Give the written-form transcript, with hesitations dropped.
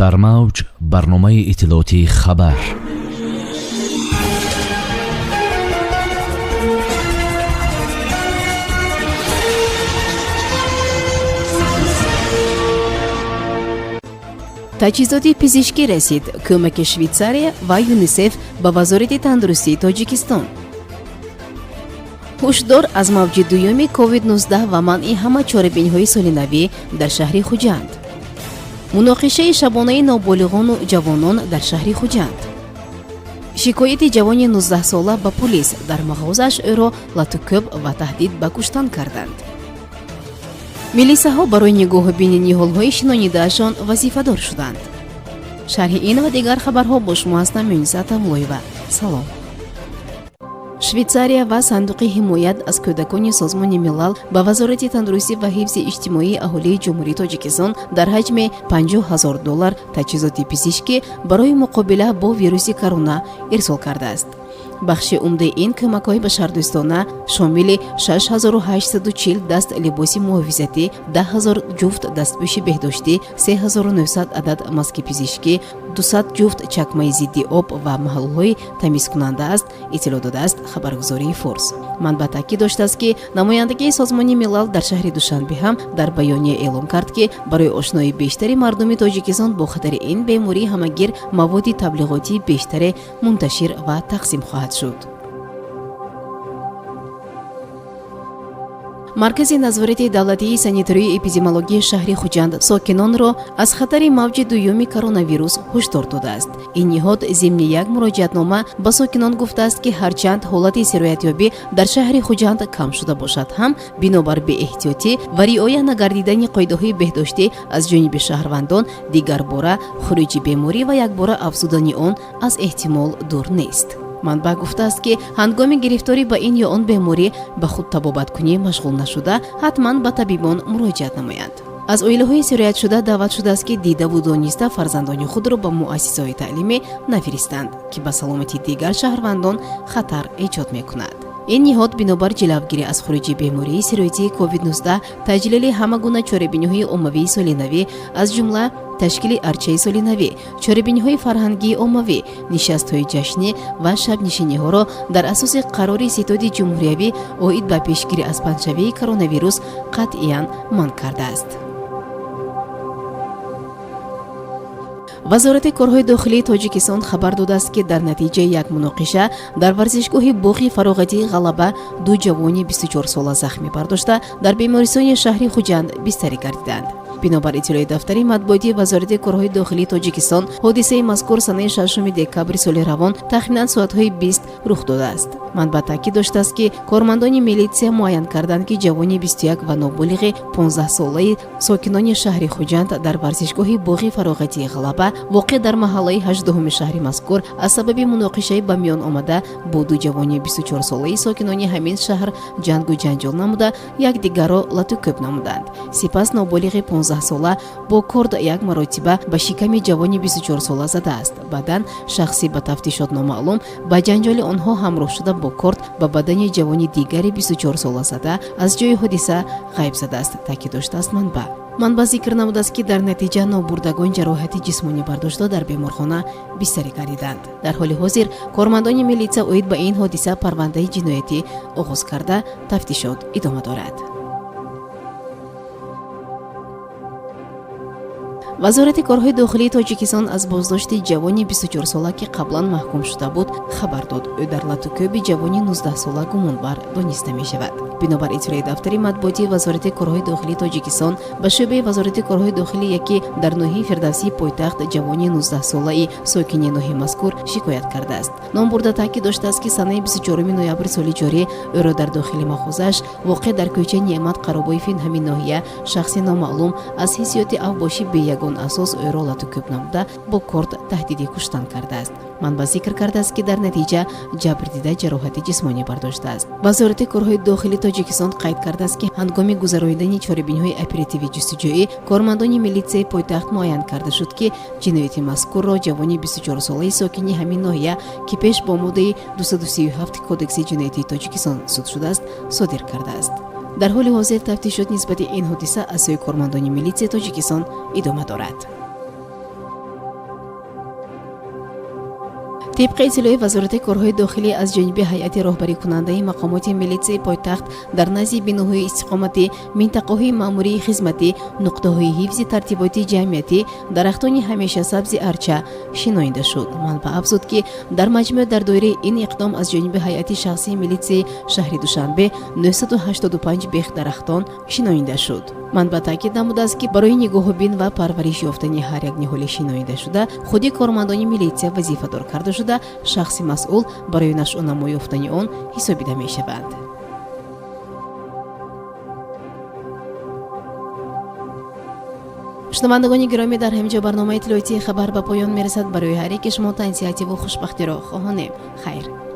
дар мавҷ барномаи иттилоотии хабар. таҷҳизоти пизишкӣ расид. кӯмаки Швейтсария ва ЮНИСЕФ ба вазорати тандурустии Тоҷикистон. ҳушдор аз мавҷи дуюми COVID-19 ва манъи ҳама чорабиниҳои соли навӣ дар шаҳри Хуҷанд. муноқишаи шабонаи ноболиғону ҷавонон дар шаҳри Хуҷанд. шикояти ҷавони 19-сола ба пулис. дар мағозааш ӯро латукӯб ва таҳдид ба куштан карданд. милисаҳо барои нигоҳубини ниҳолҳои шинонидаашон вазифадор шуданд. шарҳи ин ва дигар хабарҳо бо шумо ҳастам. Юниса Тавлоева. салом. Швейтсария ва сандуқи ҳимоят аз кӯдакони созмони милал ба вазорати тандурустӣ ва ҳифзи иҷтимоии аҳолии ҷумҳурии Тоҷикистон дар ҳаҷми $50,000 таҷҳизоти пизишкӣ барои муқобила бо вируси корона ирсол кардааст. бахши умдаи ин кӯмакҳои башардӯстона шомили 6840 даст либоси муҳофизатӣ, 10,000 ҷуфт дастпӯши беҳдоштӣ, 3900 адад маски пизишкӣ, 200 ҷуфт чакмаи зидди об ва маҳлулҳои тамизкунанда аст, иттилоъ додааст хабаргузории Форс. манбаъ таъкид доштааст, ки намояндагии Созмони милал дар шаҳри Душанбе ҳам дар баёния эълон кард, ки барои ошноии бештари мардуми Тоҷикистон бо хатари ин беморӣ ҳамагир маводи таблиғотии бештаре мунташир ва тақсим хоҳад шуд. маркази назорати давлатии санитарию эпидемиологии шаҳри Хуҷанд сокинонро аз хатари мавҷи дуюми коронавирус ҳушдор додааст. ин ниҳод зимни як муроҷиатнома ба сокинон гуфтааст, ки ҳарчанд ҳолати сироятёбӣ дар шаҳри Хуҷанд кам шуда бошад ҳам, бинобар беэҳтиётӣ ва риоя нагардидани қоидаҳои беҳдоштӣ аз ҷониби шаҳрвандон дигар бора хуруҷи беморӣ ва якбора афзудани он аз эҳтимол дур нест. манбаъ гуфтааст, ки ҳангоми гирифторӣ ба ин ё он беморӣ ба худ табобаткунӣ машғул нашуда, ҳатман ба табибон муроҷиат намоянд. аз оилаҳои сироятшуда даъват шудааст, ки дидаву дониста фарзандони худро ба муассисаҳои таълимӣ нафиристанд, ки ба саломати дигар шаҳрвандон хатар эҷод мекунад. ин ниҳод бинобар ҷилавгирӣ аз хуруҷи бемории сироятии COVID-19 таҷлили ҳама гуна чорабиниҳои оммавии соли навӣ, аз ҷумла ташкили арчаи соли навӣ, чорабиниҳои фарҳангии оммавӣ, нишастҳои ҷашнӣ ва шабнишиниҳоро дар асоси қарори ситоди ҷумҳуриявӣ оид ба пешгирӣ аз панҷшавии коронавирус қатъиян манъ кардааст. вазорати корҳои дохилии Тоҷикистон хабар додааст, ки дар натиҷаи як муноқиша дар варзишгоҳи боғи фароғатии Ғалаба 2 ҷавони 24 сола захмӣ бардошта дар бемористони шаҳри Хуҷанд бистарӣ гардиданд. бинобар иттилои дафтари матбуотии вазорати корҳои дохилии Тоҷикистон, ҳодисаи мазкур санаи 6 декабри соли равон тахминан соатҳои 20 рух додааст. манбаъ таъкид доштааст, ки кормандони милитсия муайян карданд, ки ҷавони 21 ва ноболиғи 15-солаи сокинони шаҳри Хуҷанд дар варзишгоҳи боғи фароғатии Ғалаба воқеъ дар маҳаллаи 18 шаҳри мазкур аз сабаби муноқишаи ба миён омада бо 2 ҷавони 24-солаи сокинони ҳамин шаҳр ҷангу ҷанҷол намуда, якдигарро латукӯб намуданд. сипас ноболиғи 15-сола бо корд як маротиба ба шиками ҷавони 24-сола задааст. баъдан шахси ба тафтишот номаълум ба ҷанҷоли онҳо ҳамроҳ шуда бо корд ба бадани ҷавони дигари 24-сола зада аз ҷои ҳодиса ғайб задааст, таъкид доштааст манбаъ. манбаъ зикр намудааст, ки дар натиҷа нобурдагон ҷароҳати ҷисмонӣ бардошта дар беморхона бистарӣ гардиданд. дар ҳоли ҳозир кормандони милитсия оид ба ин ҳодиса парвандаи ҷиноятӣ оғоз карда тафтишот идома дорад. вазорати корҳои дохилии Тоҷикистон аз боздошти ҷавони 24-сола, ки қаблан маҳкум шуда буд, хабар дод. ӯ дар латукӯби ҷавони 19-сола гумонбар дониста мешавад. бинобар иттилои дафтари матбуотии вазорати корҳои дохилии Тоҷикистон ба шӯъбаи вазорати корҳои дохилӣ, яке дар ноҳияи Фирдавсии пойтахт ҷавони 19-солаи сокини ноҳияи мазкур шикоят кардааст. ном бурда таъкид доштааст, ки санаи 24 ноябри соли ҷорӣ ӯро дар дохили махозааш воқеъ дар кӯчаи Неъмат Қаробоев ҳамин ноҳия шахси номаълум аз ҳиссиёти авбошӣ беягон асос ӯро латукӯб намуда бо корд таҳдиди куштан кардааст. манбаъ зикр кардааст, ки дар натиҷа ҷабрдида ҷароҳати ҷисмонӣ бардоштааст. вазорати корҳои дохилии Тоҷикистон қайд кардааст, ки ҳангоми гузарондани чорабиниҳои оперативи ҷустуҷӯӣ кормандони милитсияи пойтахт муайян карда шуд, ки ҷинояти мазкурро ҷавони 24-солаи сокини ҳамин ноҳия, ки пеш бо моддаи 237 кодекси ҷиноятии Тоҷикистон суд шудааст, содир кардааст. дар ҳоли ҳозир тафтишот нисбати ин ҳодиса аз сӯи кормандони милитсияи Тоҷикистон идома дорад. طبق اطلاع وزارت کارهای داخلی از جانب هیئت راهبری کننده مقامات ملیتی پایتخت در نزد بیناهای استقامتی، منطقه‌های مأموری خدمتی، نقطه‌های حفظ ترتیبات جمعیتی، درختان همیشه سبز ارچه شناخته شد. منبع افزود که در مجموع در دایره این اقدام از جانب هیئت شخصی ملیتی شهر دوشنبه 985 بیخ درختان شناخته شد. منبع تاکید نموده است که برای نگاهبین و پرورش یافتن هر یک نهال شناخته شده خود کارمندان ملیتی وظیفه دار کرده شده شخصی مسئول برای نشر و نما یافتن آن حسابیده می شوند. شنوندگان گرامی، در همینجا برنامه اطلاعاتی خبر به پایان میرسد. برای هر یک شما تنسیتی و خوشبختی را خواهانیم. خیر.